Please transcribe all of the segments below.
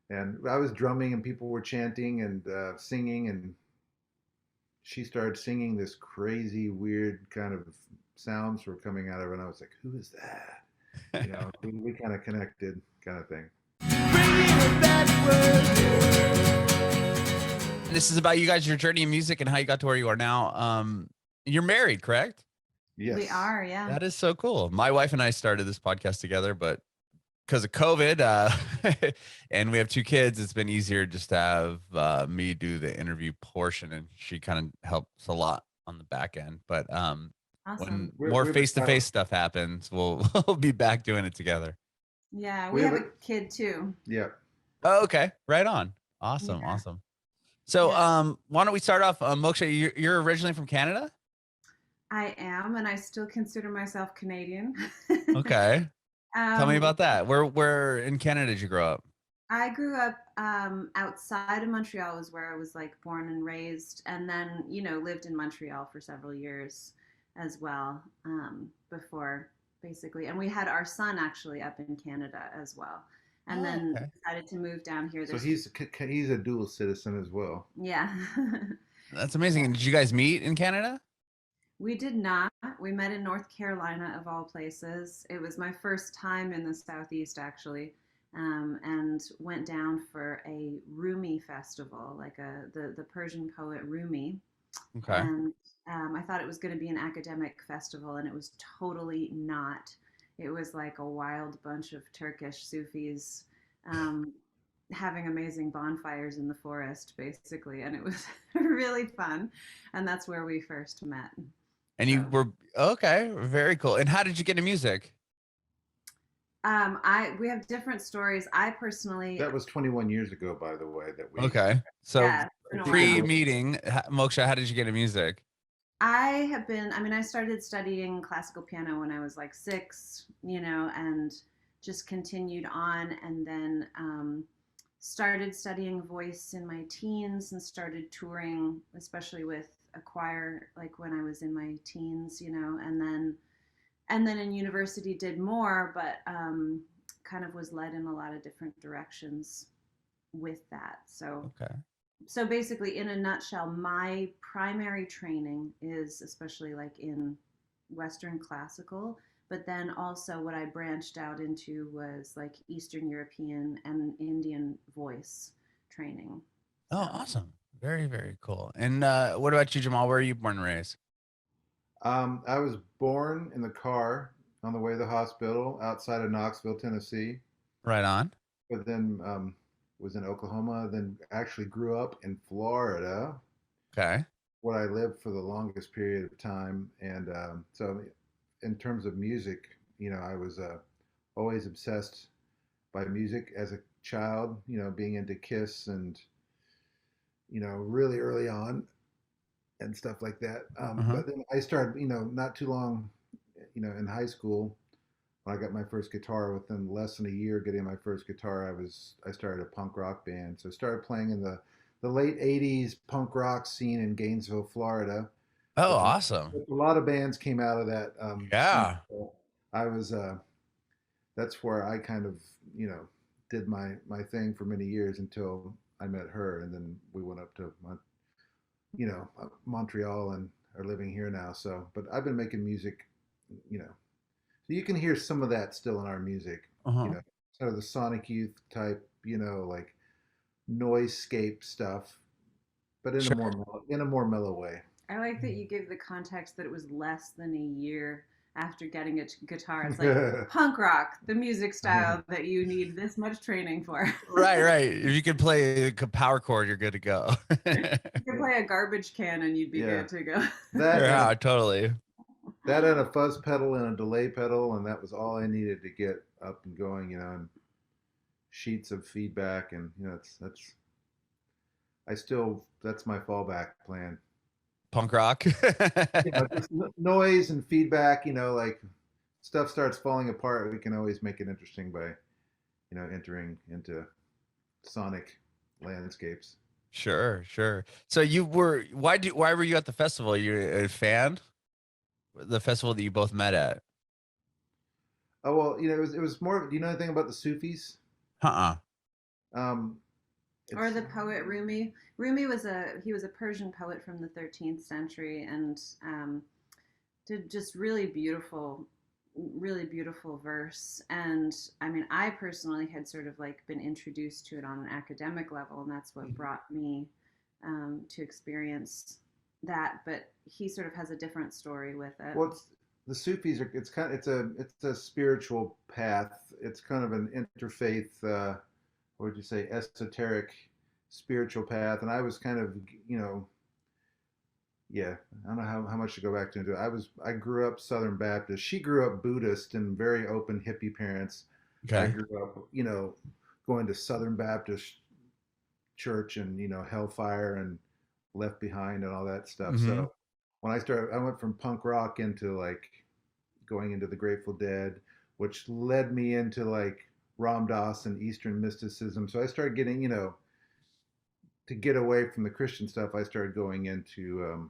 And I was drumming and people were chanting and singing, and she started singing this crazy, weird kind of sounds were coming out of it. And I was like, who is that? We kind of connected, kind of thing. This is about you guys, your journey in music, and how you got to where you are now. You're married, correct? Yes. We are, yeah. That is so cool. My wife and I started this podcast together, but because of COVID, and we have 2 kids, it's been easier just to have me do the interview portion, and she kind of helps a lot on the back end. But Awesome. when We're- more we're face-to-face stuff happens, we'll be back doing it together. Yeah, We we have have a- a kid too. Yeah. Oh, okay, right on. Awesome, Yeah. awesome. So, Yeah. why don't we start off, Moksha? You're originally from Canada? I am, and I still consider myself Canadian. Okay. Tell me Um, about that. Where in Canada did you grow up? I grew up outside of Montreal was where I was like born and raised, and then lived in Montreal for several years as well before basically. And we had our son actually up in Canada as well, and then Okay. decided to move down here. So he's a dual citizen as well. Yeah. That's amazing. And did you guys meet in Canada? We did not. We met in North Carolina, of all places. It was my first time in the Southeast, actually, and went down for a Rumi festival, like the Persian poet Rumi. Okay. And I thought it was going to be an academic festival, and it was totally not. It was like a wild bunch of Turkish Sufis um, having amazing bonfires in the forest, basically, and it was really fun. And that's where we first met. And you So, were okay, very cool. And how did you get into music? we have different stories. I personally, That was 21 years ago, by the way. That we. Okay. So yeah, it's been a while. pre-meeting, Moksha, how did you get into music? I mean, I started studying classical piano when I was like 6, and just continued on, and then started studying voice in my teens and started touring, especially with a choir, like when I was in my teens, and then in university did more, but kind of was led in a lot of different directions with that. So Okay. so basically, in a nutshell, my primary training is especially like in Western classical, but then also what I branched out into was like Eastern European and Indian voice training. Oh, So awesome. Very, very cool. And what about you, Jemal? Where are you born and raised? I was born in the car on the way to the hospital outside of Knoxville, Tennessee, Right on. but then was in Oklahoma. Then actually grew up in Florida, Okay. where I lived for the longest period of time. And so, in terms of music, I was always obsessed by music as a child. Being into Kiss and really early on and stuff like that. Uh-huh. But then I started, not too long, in high school when I got my first guitar. Within less than a year getting my first guitar, I started a punk rock band. So I started playing in the late '80s punk rock scene in Gainesville, Florida. Oh, Which awesome. a lot of bands came out of that scene. Yeah. So I was that's where I kind of did my thing for many years until I met her, and then we went up to Montreal and are living here now. So, but I've been making music, so you can hear some of that still in our music, Uh-huh. sort of the Sonic Youth type, like noisescape stuff, but in a Sure. more mellow way. I like that you gave the context that it was less than a year after getting a guitar. It's like punk rock, the music style that you need this much training for. Right, right. If you could play a power chord, you're good to go. You could play a garbage can and you'd be Yeah. good to go. Yeah, totally. That and a fuzz pedal and a delay pedal, and that was all I needed to get up and going, and sheets of feedback, and that's my fallback plan. Punk rock. Just noise and feedback, like stuff starts falling apart, we can always make it interesting by, entering into sonic landscapes. Sure, sure. So why were you at the festival? You're a fan? The festival that you both met at? Oh well, it was more. Do you know anything about the Sufis? Uh-uh. Um, Or it's the poet Rumi. Rumi was a Persian poet from the 13th century, and did just really beautiful verse. And I mean, I personally had sort of like been introduced to it on an academic level, and that's what Mhm. brought me to experience that. But he sort of has a different story with it. well, it's the Sufis are. It's a spiritual path. It's kind of an interfaith. What would you say? Esoteric spiritual path. And I was kind of, you know, yeah, I don't know how much to go back to into it. I grew up Southern Baptist. She grew up Buddhist and very open hippie parents. I Okay. grew up, you know, going to Southern Baptist church and, you know, Hellfire and Left Behind and all that stuff. Mm-hmm. So when I went from punk rock into like going into the Grateful Dead, which led me into like Ram Dass and Eastern mysticism. So I started getting, you know, to get away from the Christian stuff, I started going into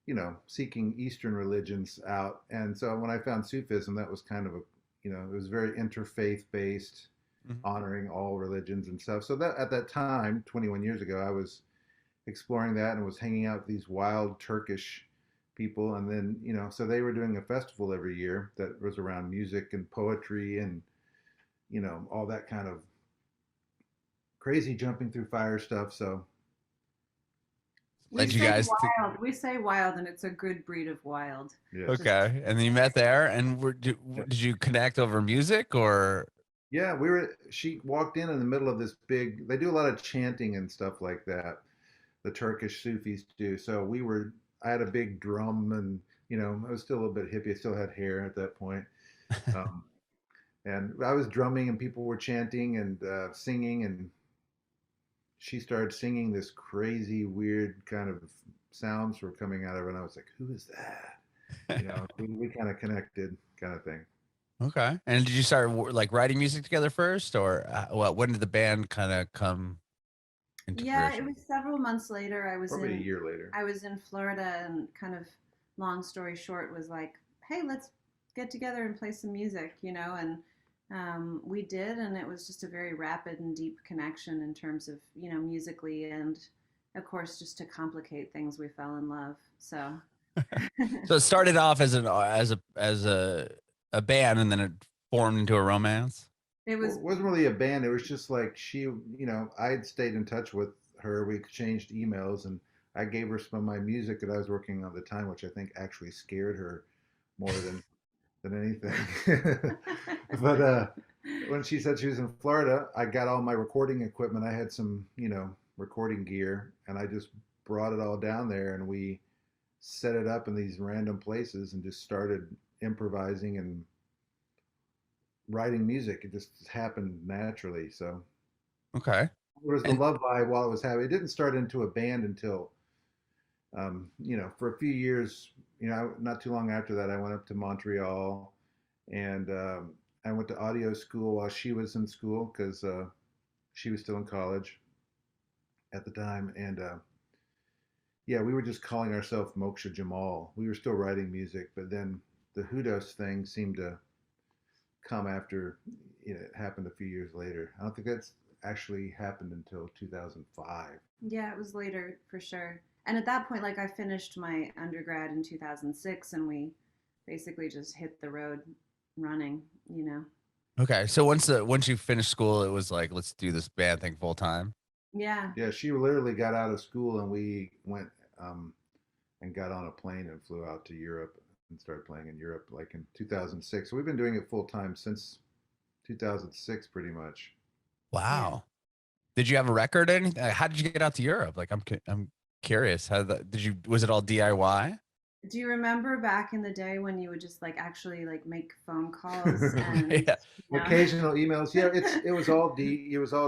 you know, seeking Eastern religions out. And so when I found Sufism, that was kind of a, you know, it was very interfaith based, Mm-hmm. honoring all religions and stuff. So that at that time, 21 years ago, I was exploring that and was hanging out with these wild Turkish people. And then, you know, so they were doing a festival every year that was around music and poetry and, you know, all that kind of crazy jumping through fire stuff. So, We Led you say guys to wild. We say wild, and it's a good breed of wild. yes. Just okay, and then you met there, and did you connect over music or Yeah, she walked in the middle of this big, they do a lot of chanting and stuff like that. The Turkish Sufis do. So I had a big drum and, you know, I was still a little bit hippie. I still had hair at that point. Um, and I was drumming and people were chanting and singing. And she started singing this crazy, weird kind of sounds were coming out of it. And I was like, who is that? You know, we kind of connected kind of thing. okay? And did you start like writing music together first, or when did the band kind of come into yeah, it fruition? was several months later. Probably a year later. I was in Florida, and kind of long story short was like, hey, let's get together and play some music, you know, and we did, and it was just a very rapid and deep connection in terms of, you know, musically, and of course, just to complicate things, we fell in love. So So it started off as a band, and then it formed into a romance. it Well, was it wasn't really a band. It was just like she, you know, I had stayed in touch with her. We exchanged emails, and I gave her some of my music that I was working on at the time, which I think actually scared her more than anything. But when she said she was in Florida, I got all my recording equipment. I had some, you know, recording gear, and I just brought it all down there, and we set it up in these random places and just started improvising and writing music. It just happened naturally. So Okay. there was the And love vibe while it was happening. It didn't start into a band until, you know, for a few years. You know, not too long after that, I went up to Montreal, and I went to audio school while she was in school because she was still in college at the time. And yeah, we were just calling ourselves Moksha Jamal. We were still writing music, but then the HuDost thing seemed to come after, you know, it happened a few years later. I don't think that's actually happened until 2005. yeah, it was later for sure. And at that point, like I finished my undergrad in 2006, and we basically just hit the road running, you know. okay, so once you finished school, it was like let's do this band thing full time. Yeah. Yeah, she literally got out of school and we went and got on a plane and flew out to Europe and started playing in Europe like in 2006. So we've been doing it full time since 2006 pretty much. Yeah. Wow. Did you have a record or anything? How did you get out to Europe? Like I'm curious. Did you was it all DIY? Do you remember back in the day when you would just like actually like make phone calls and, Yeah. you know, Occasional emails. Yeah, it was all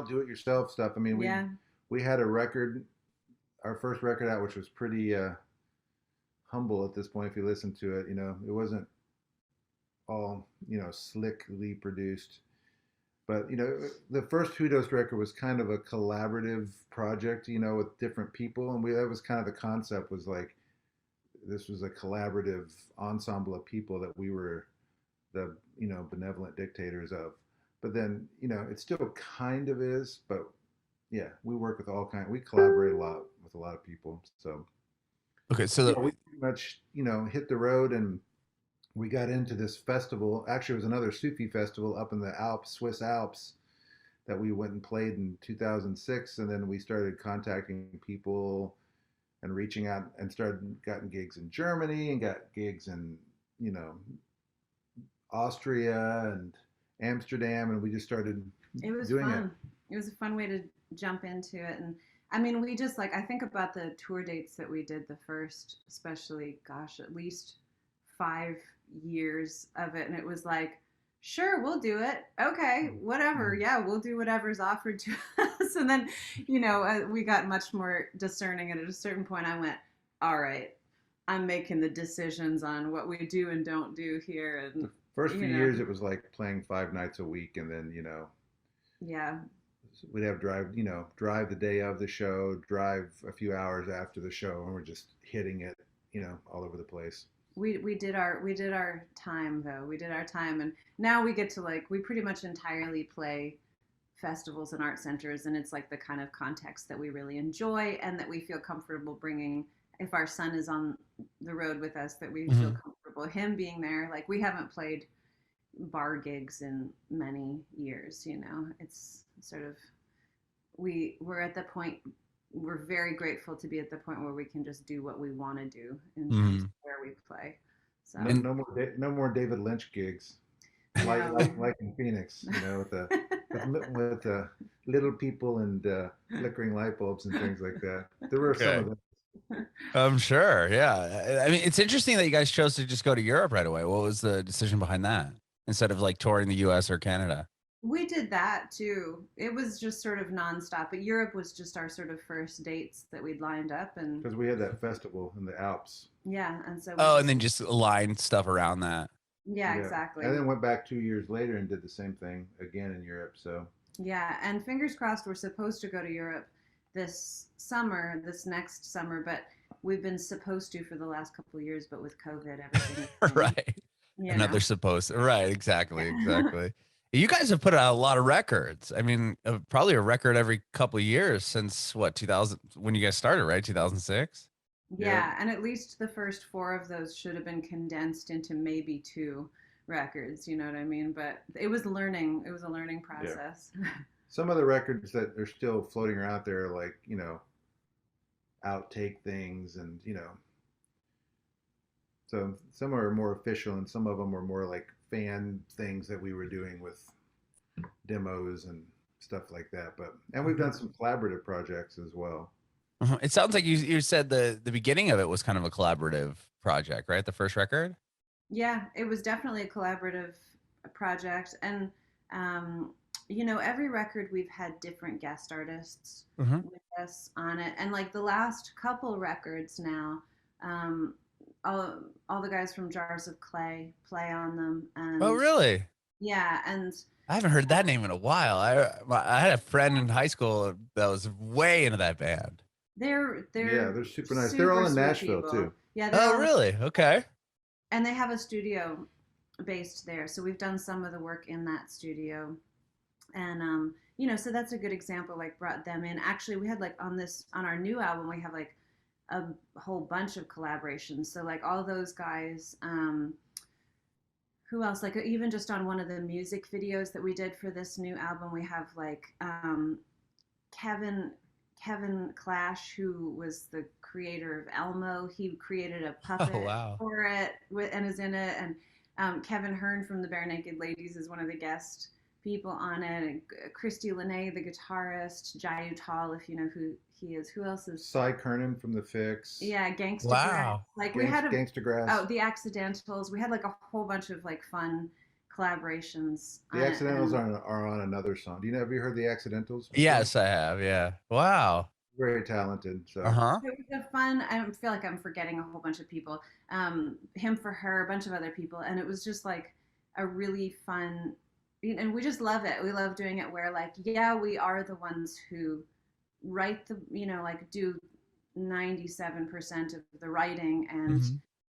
do it yourself stuff. I mean, yeah. we had a record, our first record out, which was pretty humble at this point. If you listen to it, you know, it wasn't all, you know, slickly produced. But you know, the first HuDost record was kind of a collaborative project, you know, with different people, and that was kind of the concept was like this was a collaborative ensemble of people that we were the, you know, benevolent dictators of. but then it still kind of is. But yeah, we work with we collaborate a lot with a lot of people. So Okay, so yeah, we pretty much hit the road, and we got into this festival. Actually, it was another Sufi festival up in the Alps, Swiss Alps, that we went and played in 2006, and then we started contacting people and reaching out and started gotten gigs in Germany and got gigs in you know Austria and Amsterdam, and we just started It was doing it. fun. It was a fun way to jump into it. And I mean, we just like, I think about the tour dates that we did the first, especially, gosh, at least 5 years of it. And it was like, sure, we'll do it. Okay, whatever. Yeah, we'll do whatever's offered to us. And then, we got much more discerning. And at a certain point, I went, all right, I'm making the decisions on what we do and don't do here. And, The first few years, it was like playing 5 nights a week, and then yeah, we'd have drive the day of the show, drive a few hours after the show, and we're just hitting it, all over the place. we did our time though. We did our time, and now we get to we pretty much entirely play festivals and art centers, and it's like the kind of context that we really enjoy and that we feel comfortable bringing. If our son is on the road with us, that we feel comfortable him being there. Like, we haven't played bar gigs in many years. It's sort of, we're at the point, we're very grateful to be at the point where we can just do what we want to do in terms of where we play. So No more David Lynch gigs, like in Phoenix, with the little people and flickering light bulbs and things like that. There were some of them. I'm sure. Yeah. I mean, it's interesting that you guys chose to just go to Europe right away. What was the decision behind that instead of touring the US or Canada? We did that too. It was just sort of nonstop, but Europe was just our sort of first dates that we'd lined up. And because we had that festival in the Alps. Yeah. And so and then just aligned stuff around that. Yeah, exactly. And then went back 2 years later and did the same thing again in Europe. So yeah, and fingers crossed, we're supposed to go to Europe this next summer, but we've been supposed to for the last couple of years, but with COVID, everything. Right. Another supposed. Right. Exactly. You guys have put out a lot of records. I mean, probably a record every couple of years since 2000, when you guys started, right? 2006. Yeah, and at least the first 4 of those should have been condensed into maybe 2 records. You know what I mean? But it was learning. It was a learning process. Yeah. Some of the records that are still floating around there, like outtake things, and so some are more official, and some of them were more like fan things that we were doing with demos and stuff like that. And we've done some collaborative projects as well. It sounds like you said the beginning of it was kind of a collaborative project, right? The first record? Yeah, it was definitely a collaborative project. And, every record we've had different guest artists with us on it. And the last couple records now, all the guys from Jars of Clay play on them. And oh, really? Yeah. And I haven't heard that name in a while. I had a friend in high school that was way into that band. They're super nice. They're all in Nashville too. Yeah. Oh, really? Okay. And they have a studio based there, so we've done some of the work in that studio, and so that's a good example. Brought them in. Actually, we had on our new album, we have a whole bunch of collaborations. So all those guys. Who else? Even just on one of the music videos that we did for this new album, we have Kevin Clash, who was the creator of Elmo. He created a puppet for it and is in it. And Kevin Hearn from the Bare Naked Ladies is one of the guest people on it. And Christy Lene, the guitarist. Jai Uttal, if you know who he is. Who else is? Cy Kernan from The Fix. Yeah, Gangsta Wow. Grass. We had Gangsta Grass. Oh, The Accidentals. We had a whole bunch of fun collaborations. The Accidentals are on another song. Have you heard The Accidentals? Yes, I have. Yeah. Wow. Very talented. So. It was fun. I don't feel like I'm forgetting a whole bunch of people. Him for Her, a bunch of other people, and it was just a really fun. And we just love it. We love doing it. Where we are the ones who write the do 97% of the writing and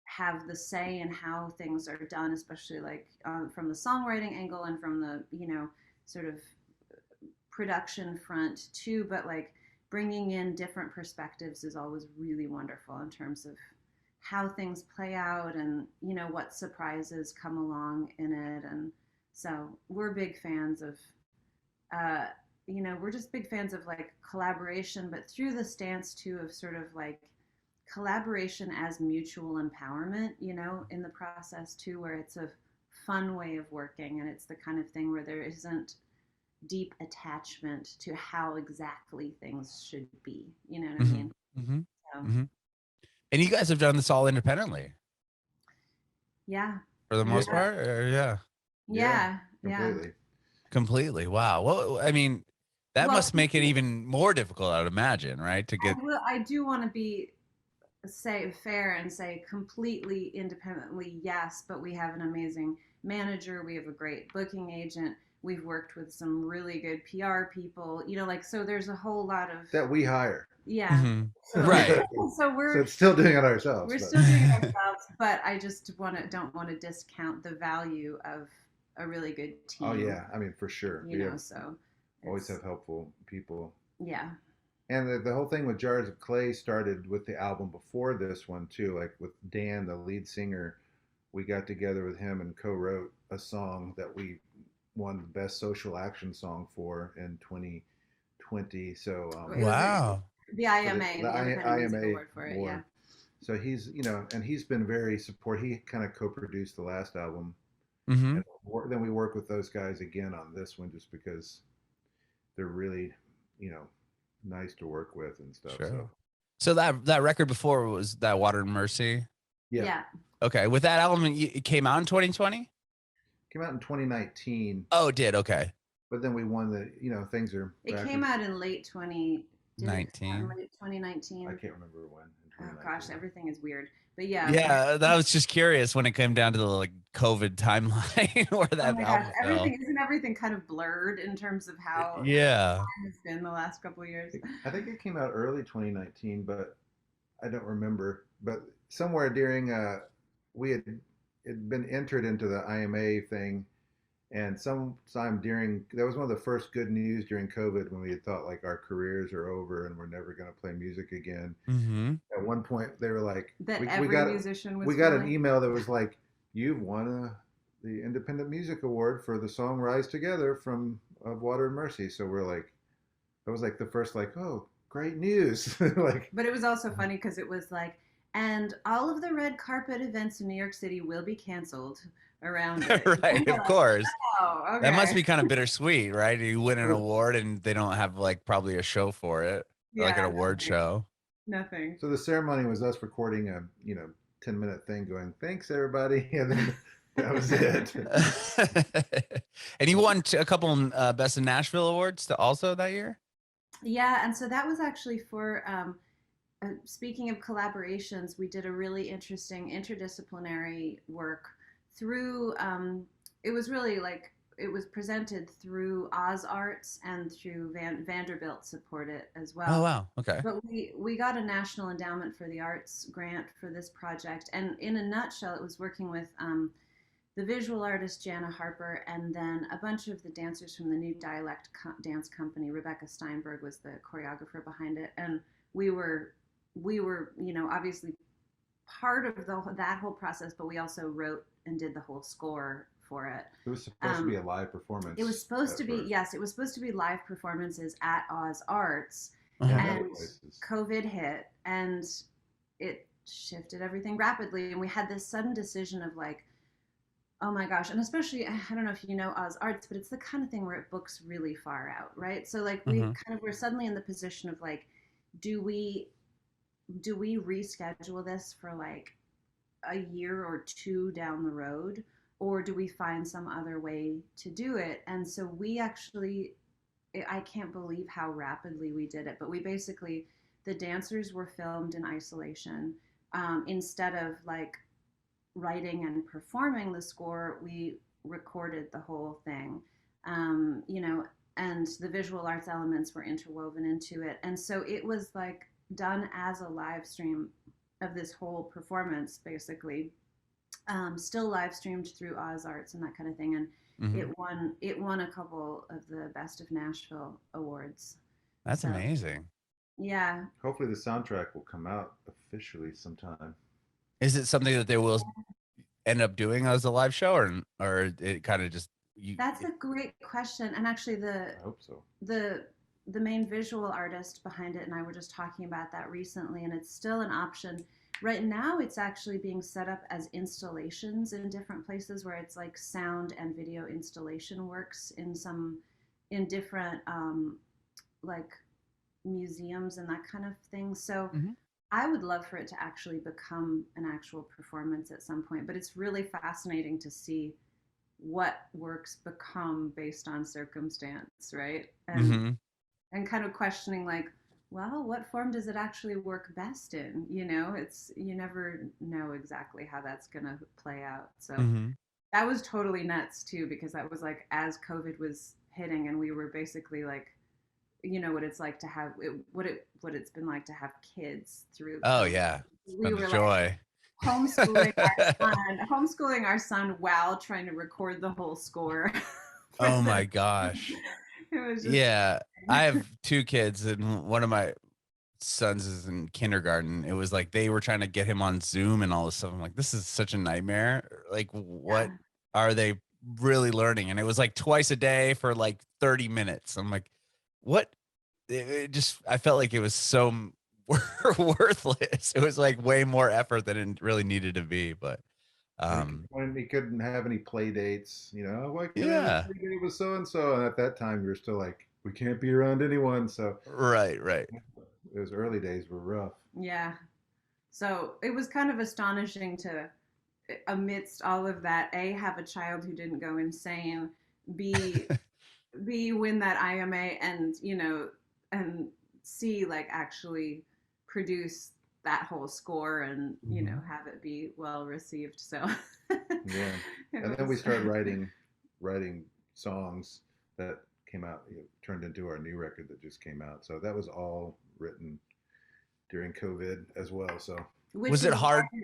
have the say in how things are done, especially from the songwriting angle and from the sort of production front too, but like bringing in different perspectives is always really wonderful in terms of how things play out and what surprises come along in it. And so we're big fans of uh we're just big fans of like collaboration, but through the stance too of sort of like collaboration as mutual empowerment, in the process too, where it's a fun way of working and it's the kind of thing where there isn't deep attachment to how exactly things should be. You know what I mean? Mm-hmm. So, Mm-hmm. And you guys have done this all independently yeah. for the most Yeah. part? Or, yeah. Yeah. Completely. Completely. Wow. Well, I mean, that Well, must make it even more difficult, I would imagine, right? To get. I do want to be say fair and say completely independently, yes, but we have an amazing manager, we have a great booking agent, we've worked with some really good PR people, like, so there's a whole lot of That we hire. yeah. Mhm. So, Right. So we're So it's still doing it ourselves. We're still doing it ourselves, but I just don't want to discount the value of a really good team. Oh yeah, I mean for sure. So always have helpful people. Yeah. And the whole thing with Jars of Clay started with the album before this one too. Like with Dan, the lead singer, we got together with him and co-wrote a song that we won the best social action song for in 2020. So wow. The IMA, the Independent IMA Music Award for it. Yeah. So he's and he's been very supportive. He kind of co-produced the last album. Mm-hmm. And then we work with those guys again on this one just because they're really, nice to work with and stuff. Sure. So that record before was that Water and Mercy. Yeah. Okay. With that album, it came out in 2020. Came out in 2019. Oh, it did. Okay. But then we won the, things are. It came out in late 2019. Late 2019. I can't remember when. Oh gosh, everything is weird. But yeah. Yeah, that was just curious when it came down to the like COVID timeline where that album fell. Everything kind of blurred in terms of how it's been the last couple of years. I think it came out early 2019, but I don't remember. But somewhere during we had been entered into the IMA thing, and sometime that was one of the first good news during COVID when we had thought like our careers are over and we're never going to play music again. Mm-hmm. At one point, they were like, we got an email that was like, "You've won the Independent Music Award for the song Rise Together of Water and Mercy." So we're like, that was like the first like, oh, great news. But it was also funny because it was like, and all of the red carpet events in New York City will be canceled around it. Right, of course. Oh, okay. That must be kind of bittersweet, right? You win an award and they don't have like probably a show for it, like an award show. Nothing. So the ceremony was us recording a 10-minute thing going, "Thanks everybody," and then that was it. And you won a couple Best in Nashville awards also that year. Yeah, and so that was actually for speaking of collaborations, we did a really interesting interdisciplinary work through it was really like it was presented through Oz Arts and through Vanderbilt support it as well. Oh wow, okay. But we got a National Endowment for the Arts grant for this project, and in a nutshell, it was working with the visual artist Jana Harper, and then a bunch of the dancers from the New Dialect Dance Company. Rebecca Steinberg was the choreographer behind it, and we were obviously part of that whole process, but we also wrote and did the whole score for it. It was supposed to be a live performance. It was supposed to be, yes, it was supposed to be live performances at Oz Arts, Uh-huh. and COVID hit, and it shifted everything rapidly, and we had this sudden decision of like, oh my gosh, and especially, I don't know if you know Oz Arts, but it's the kind of thing where it books really far out, right? So like we we're suddenly in the position of like, do we reschedule this for like a year or two down the road, or do we find some other way to do it? And so we actually, I can't believe how rapidly we did it, but we basically, the dancers were filmed in isolation. Instead of like writing and performing the score, we recorded the whole thing, and the visual arts elements were interwoven into it. And so it was like done as a live stream of this whole performance, basically, still live streamed through Oz Arts and that kind of thing. Mhm. It won a couple of the Best of Nashville awards. That's So amazing. yeah. Hopefully, the soundtrack will come out officially sometime. Is it something that they will end up doing as a live show, or it kind of just you? That's a great question. And actually I hope so. the the main visual artist behind it and I were just talking about that recently, and it's still an option. Right now it's actually being set up as installations in different places where it's like sound and video installation works in different like museums and that kind of thing. So Mhm. I would love for it to actually become an actual performance at some point, but it's really fascinating to see what works become based on circumstance, right? Mhm. And kind of questioning like, well, what form does it actually work best in? You know, it's you never know exactly how that's going to play out. So Mhm. that was totally nuts too, because that was like as COVID was hitting and we were basically like, you know what it's like to have it, what it's been like to have kids through Oh COVID. yeah, it's We been a were like joy. homeschooling our son while trying to record the whole score for Oh the my gosh. it was just Yeah, I have two kids, and one of my sons is in kindergarten. It was like they were trying to get him on Zoom and all this stuff. I'm like, this is such a nightmare. Like, what yeah. are they really learning? And it was like twice a day for like 30 minutes. I'm like, what? It just, I felt like it was so worthless. It was like way more effort than it really needed to be. But When he couldn't have any play dates, why can't I have a yeah, play date with so and so? And at that time, we were still like, we can't be around anyone. So right, right. those early days were rough. Yeah. So it was kind of astonishing to, amidst all of that, A, have a child who didn't go insane, B, win that IMA, and, and C, like actually produce that whole score and, Mhm. have it be well received. So Yeah. And it then we was, started writing songs that came out, turned into our new record that just came out. So that was all written during COVID as well. So which Was it is hard why,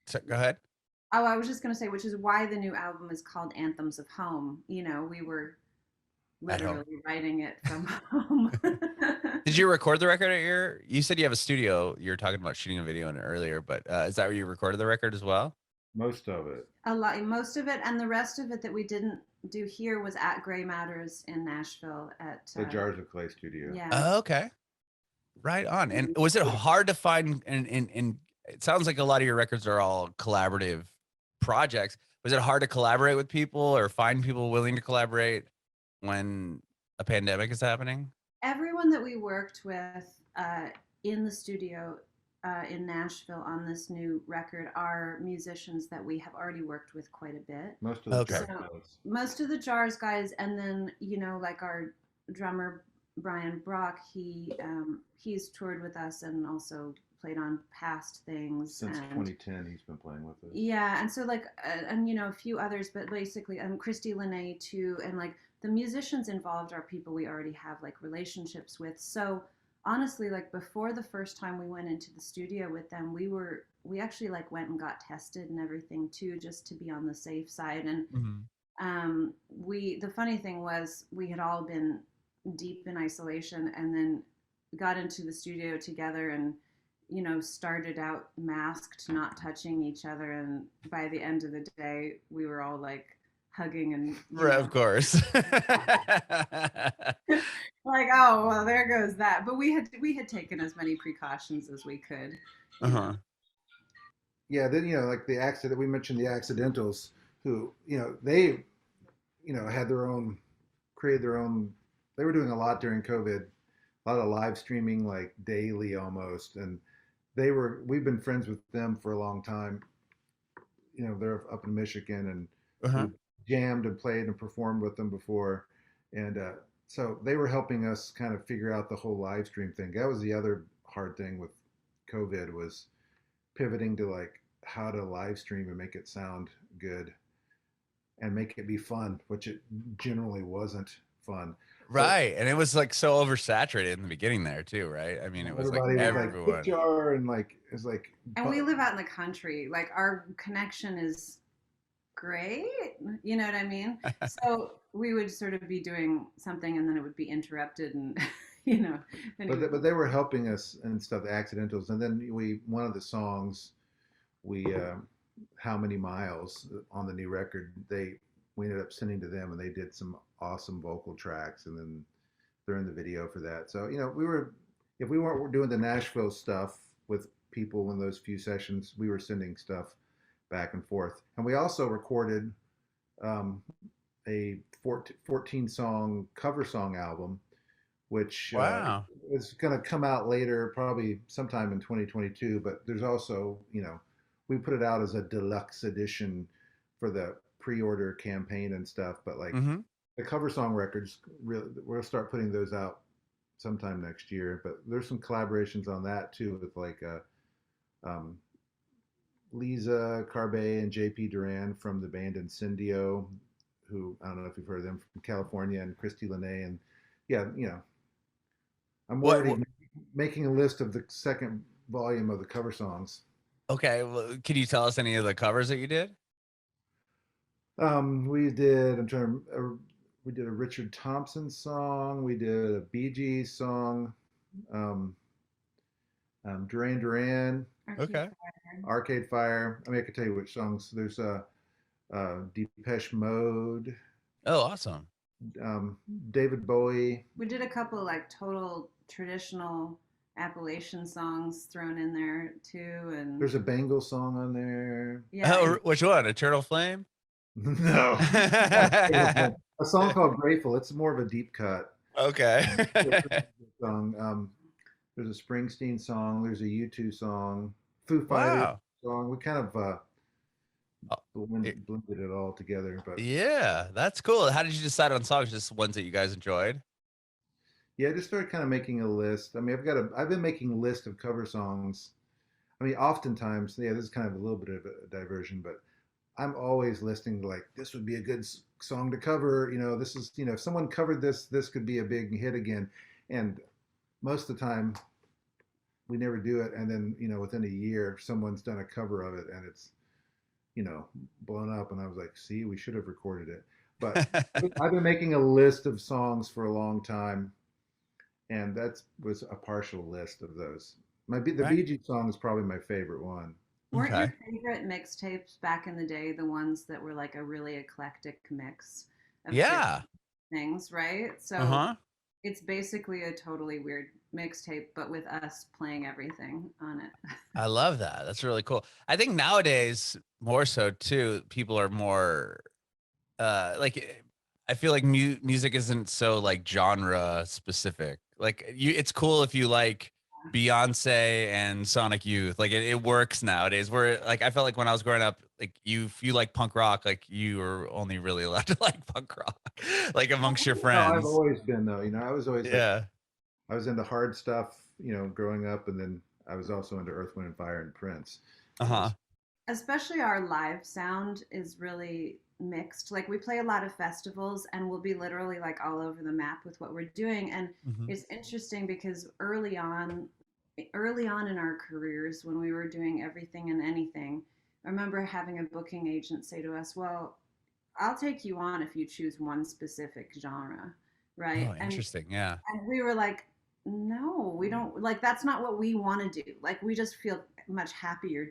to go ahead? oh, I was just going to say, which is why the new album is called Anthems of Home. We were At home. literally writing it from home. Did you record the record at you said you have a studio. You were talking about shooting a video in it earlier, but is that where you recorded the record as well? most of it. A lot, most of it, and the rest of it that we didn't do here was at Gray Matters in Nashville. At The Jars of Clay studio. yeah, Oh, okay. Right on. And was it hard to find and it sounds like a lot of your records are all collaborative projects. Was it hard to collaborate with people or find people willing to collaborate when a pandemic is happening? everyone that we worked with in the studio in Nashville on this new record are musicians that we have already worked with quite a bit. Most of the Okay. Jars So guys. most of the Jars guys, and then like our drummer Brian Brock, he's toured with us and also played on past things. Since And 2010, he's been playing with us. yeah, and so like and a few others, but basically Christy Lene too, and like the musicians involved are people we already have like relationships with. So honestly, like before the first time we went into the studio with them, we actually like went and got tested and everything too, just to be on the safe side. And Mhm. we the funny thing was we had all been deep in isolation and then got into the studio together and started out masked, not touching each other, and by the end of the day we were all like hugging and Right, of course. like, oh well, there goes that. But we had taken as many precautions as we could, you know Uh-huh. Yeah, then like the accident we mentioned, the accidentals, who they had their own, created their own. They were doing a lot during COVID, a lot of live streaming, like daily almost, and we've been friends with them for a long time. They're up in Michigan, and Uh-huh. we jammed and played and performed with them before, and so they were helping us kind of figure out the whole live stream thing. That was the other hard thing with COVID, was pivoting to like how to live stream and make it sound good and make it be fun, which it generally wasn't fun. So Right. And it was like so oversaturated in the beginning there too, right? I mean, it was like everybody was like tip everyone. jar, and like it's like, and we live out in the country, like our connection is great. You know what I mean? So we would sort of be doing something and then it would be interrupted and, you know. But they were helping us and stuff, the accidentals. And then one of the songs, we, How Many Miles on the new record, we ended up sending to them and they did some awesome vocal tracks. And then they're in the video for that. So, you know, if we weren't doing the Nashville stuff with people in those few sessions, we were sending stuff back and forth. And we also recorded a 14 song cover song album, which Wow. is going to come out later, probably sometime in 2022. But there's also, you know, we put it out as a deluxe edition for the pre-order campaign and stuff. But like the cover song records, really, we'll start putting those out sometime next year. But there's some collaborations on that too with like Lisa Carbe and JP Duran from the band Incendio, who I don't know if you've heard of them, from California, and Christy Lene. And yeah, you know, I'm already making a list of the second volume of the cover songs. Okay, well, can you tell us any of the covers that you did? We did. We did a Richard Thompson song. We did a Bee Gees song. Duran Duran. Okay. Arcade Fire. I mean, I could tell you which songs. There's Depeche Mode. Oh, awesome. David Bowie. We did a couple like total traditional Appalachian songs thrown in there too, and there's a Bengal song on there. Yeah. Oh, which one? Eternal Flame? No. A song called Grateful. It's more of a deep cut. Okay. Song. There's a Springsteen song. There's a U2 song. Foo Fighters song. We kind of blended it all together. But yeah, that's cool. How did you decide on songs? Just ones that you guys enjoyed? Yeah, I just started kind of making a list. I mean, I've been making a list of cover songs. I mean, oftentimes, yeah, this is kind of a little bit of a diversion, but I'm always listening to like, this would be a good song to cover. You know, this is, you know, if someone covered this could be a big hit again. And most of the time, we never do it. And then, you know, within a year, someone's done a cover of it and it's, you know, blown up. And I was like, see, we should have recorded it. But I've been making a list of songs for a long time. And that was a partial list of those. The Bee Gees song is probably my favorite one. Weren't your favorite mixtapes back in the day the ones that were like a really eclectic mix of things, right? So it's basically a totally weird mixtape, but with us playing everything on it. I love that. That's really cool. I think nowadays more so too, people are more like, I feel like music isn't so like genre specific. Like it's cool if you like Beyonce and Sonic Youth. Like it works nowadays. Where like I felt like when I was growing up, like if you like punk rock, like you were only really allowed to like punk rock, like amongst your friends. No, I've always been though. You know, I was always I was into hard stuff. You know, growing up, and then I was also into Earth, Wind, and Fire and Prince. Especially our live sound is really mixed. Like we play a lot of festivals and we'll be literally like all over the map with what we're doing. And it's interesting because early on in our careers, when we were doing everything and anything, I remember having a booking agent say to us, well, I'll take you on if you choose one specific genre, right? Oh, interesting. Yeah. And we were like, no, we don't, like that's not what we want to do. Like we just feel much happier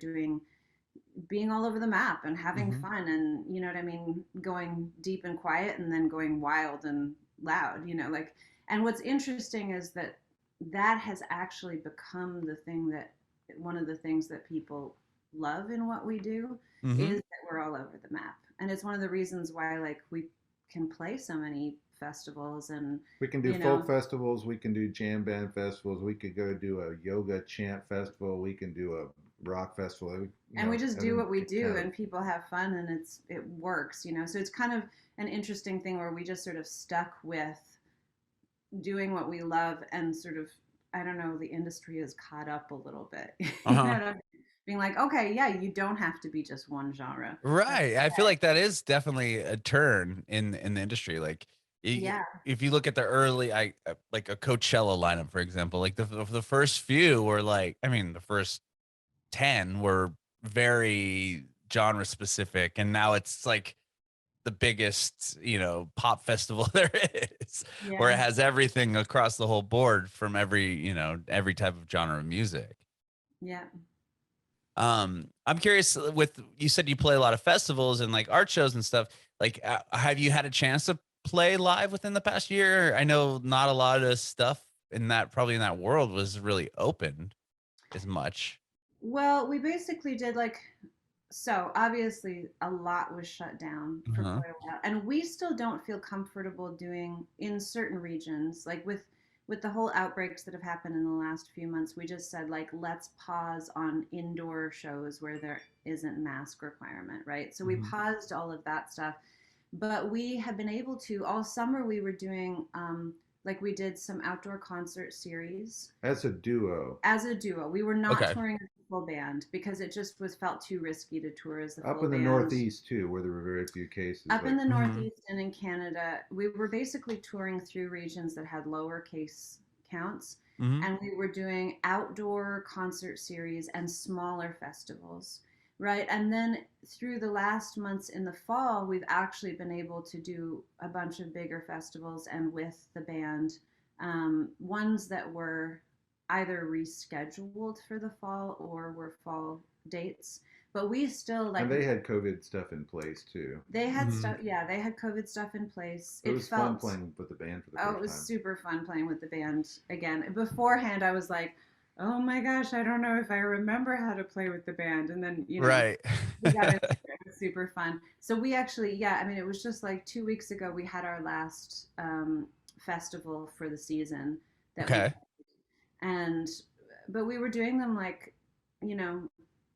being all over the map and having fun, and you know what I mean, going deep and quiet and then going wild and loud, you know, like. And what's interesting is that has actually become one of the things that people love in what we do is that we're all over the map. And it's one of the reasons why like we can play so many festivals, and we can do folk festivals, we can do jam band festivals, we could go do a yoga chant festival, we can do a rock festival, we just do what we do and people have fun and it works, you know. So it's kind of an interesting thing where we just sort of stuck with doing what we love, and sort of, I don't know, the industry has caught up a little bit. You know what I mean? Being like, okay, yeah, you don't have to be just one genre, right? I feel like that is definitely a turn in the industry. Like if you look at the early like a Coachella lineup, for example, like the first few were like, I mean, the first 10 were very genre specific, and now it's like the biggest, pop festival there is, where it Yeah. has everything across the whole board from every type of genre of music. Yeah. I'm curious, you said you play a lot of festivals and like art shows and stuff. Like, have you had a chance to play live within the past year? I know not a lot of stuff probably in that world was really open as much. Well, we basically did like, so obviously a lot was shut down for Uh-huh. quite a while, and we still don't feel comfortable doing in certain regions, like with the whole outbreaks that have happened in the last few months. We just said like, let's pause on indoor shows where there isn't mask requirement, right? So we Mhm. paused all of that stuff, but we have been able to all summer. We were doing like we did some outdoor concert series As a duo. as a duo. We were not Okay. touring as a full band because it just was felt too risky to tour as a Up full in the band. Northeast too, where there were very few cases. Up in the Mhm. Northeast and in Canada, we were basically touring through regions that had lower case counts, Mhm. and we were doing outdoor concert series and smaller festivals, right? And then through the last months in the fall, we've actually been able to do a bunch of bigger festivals and with the band, ones that were either rescheduled for the fall or were fall dates. But we still like, And they had COVID stuff in place too. they had Mhm. stuff. Yeah, they had COVID stuff in place. It was fun playing with the band for the Oh, it first was time. super fun playing with the band again. Beforehand, I was like, oh my gosh, I don't know if I remember how to play with the band. And then, Right. we got into it. It was super fun. So we actually, yeah, I mean, it was just like 2 weeks ago, we had our last festival for the season that we, Okay. and, but we were doing them like, you know,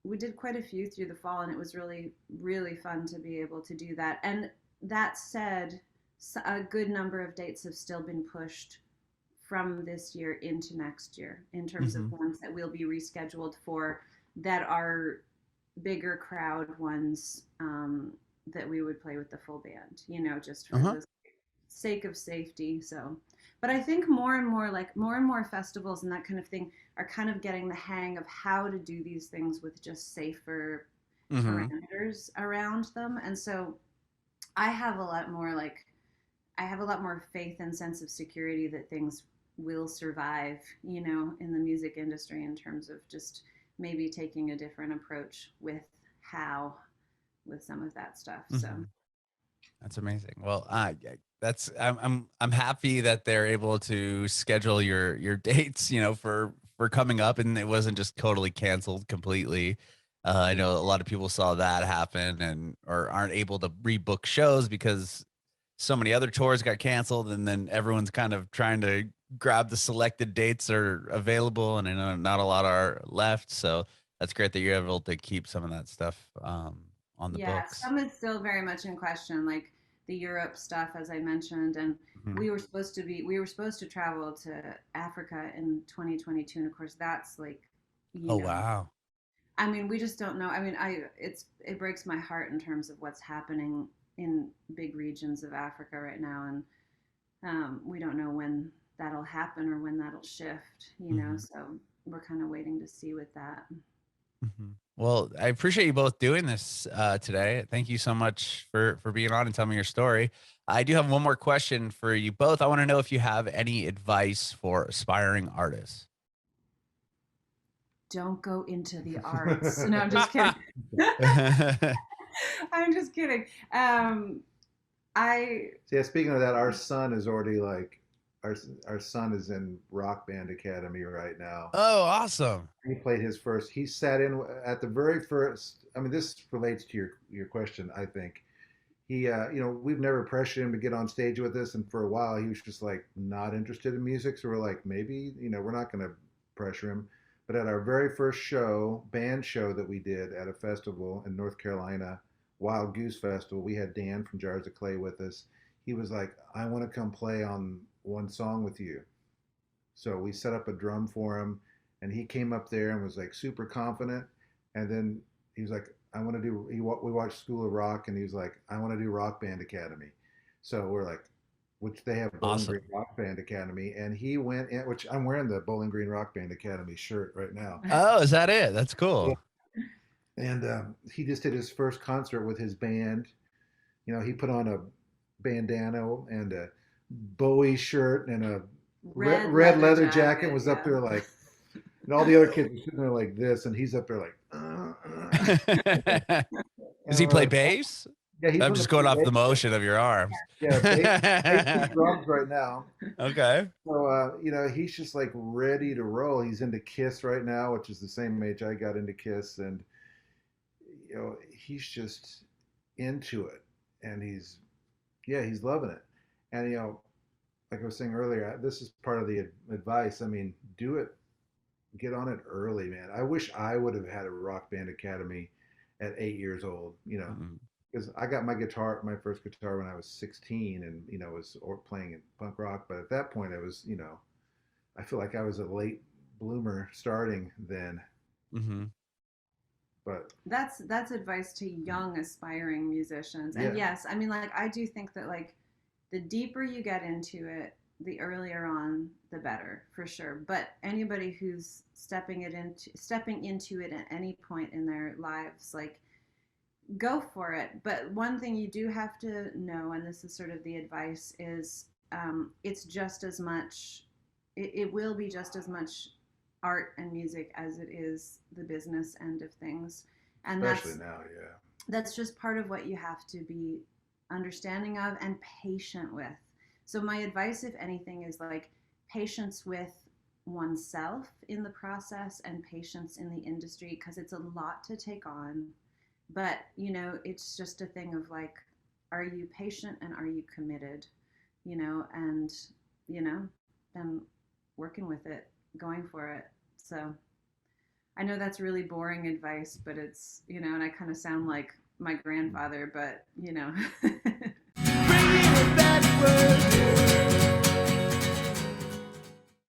we did quite a few through the fall, and it was really, really fun to be able to do that. And that said, a good number of dates have still been pushed from this year into next year in terms of Mhm. ones that will be rescheduled for that are bigger crowd ones, that we would play with the full band, just for Uh-huh. the sake of safety. So, but I think more and more, like more and more festivals and that kind of thing are kind of getting the hang of how to do these things with just safer Mhm. parameters around them. And so I have a lot more like, I have a lot more faith and sense of security that things will survive, in the music industry in terms of just maybe taking a different approach with how with some of that stuff. So Mhm. That's amazing. Well, I'm happy that they're able to schedule your dates, for coming up, and it wasn't just totally canceled completely. I know a lot of people saw that happen or aren't able to rebook shows because so many other tours got canceled, and then everyone's kind of trying to grab the selected dates are available, and I know not a lot are left. So that's great that you're able to keep some of that stuff on the yeah, books. some is still very much in question, like the Europe stuff, as I mentioned, and Mhm. we were supposed to travel to Africa in 2022, and of course that's like, you Oh know, wow. I mean, we just don't know. I mean, it breaks my heart in terms of what's happening in big regions of Africa right now, and we don't know when that'll happen or when that'll shift. Mhm. So we're kind of waiting to see with that. Mhm. Well, I appreciate you both doing this today. Thank you so much for being on and telling me your story. I do have one more question for you both. I want to know if you have any advice for aspiring artists. Don't go into the arts. No, I'm just kidding. I'm just kidding. I So yeah, speaking of that, our son is already like our our son is in Rock Band Academy right now. Oh, awesome. He played his first. He sat in at the very first. I mean, this relates to your question. I think he, we've never pressured him to get on stage with us, and for a while he was just like not interested in music. So we're like, maybe we're not going to pressure him. But at our very first show, band show that we did at a festival in North Carolina, Wild Goose Festival, we had Dan from Jars of Clay with us. He was like, I want to come play on one song with you. So we set up a drum for him, and he came up there and was like super confident. And then he was like, I want to do. We watched School of Rock, and he was like, I want to do Rock Band Academy. So we're like, which they have Bowling Green Awesome. Rock Band Academy, and he went in, which I'm wearing the Bowling Green Rock Band Academy shirt right now. Oh, is that it? That's Yeah. cool. And he just did his first concert with his band. You know, he put on a bandana and a Bowie shirt and a red leather jacket, was up there like, and all the other kids were sitting there like this, and he's up there like, Does he play bass? Yeah, he's I'm just going off the motion of your arms. Yeah, bass and drums right now. Okay. So, you know, he's just like ready to roll. He's into Kiss right now, which is the same age I got into Kiss, and you know, he's just into it, and he's loving it. And you know, like I was saying earlier, this is part of the advice. I mean, do it, get on it early, man. I wish I would have had a rock band academy at 8 years old, you know, because I got my first guitar when I was 16, and you know, was playing in punk rock. But at that point, I was, you know, I feel like I was a late bloomer starting then. Mm-hmm. But that's advice to young aspiring musicians. And yes, I mean, like, I do think that like the deeper you get into it, the earlier on, the better, for sure. But anybody who's stepping into it at any point in their lives, like, go for it. But one thing you do have to know, and this is sort of the advice, is it's just as much, it will be just as much art and music as it is the business end of things. And especially now, yeah. That's just part of what you have to be understanding of and patient with. So my advice, if anything, is like patience with oneself in the process and patience in the industry, because it's a lot to take on. But, you know, it's just a thing of like, are you patient and are you committed, you know, and, you know, then working with it, going for it. So I know that's really boring advice, but it's, you know, and I kind of sound like my grandfather, but, you know. Bring me back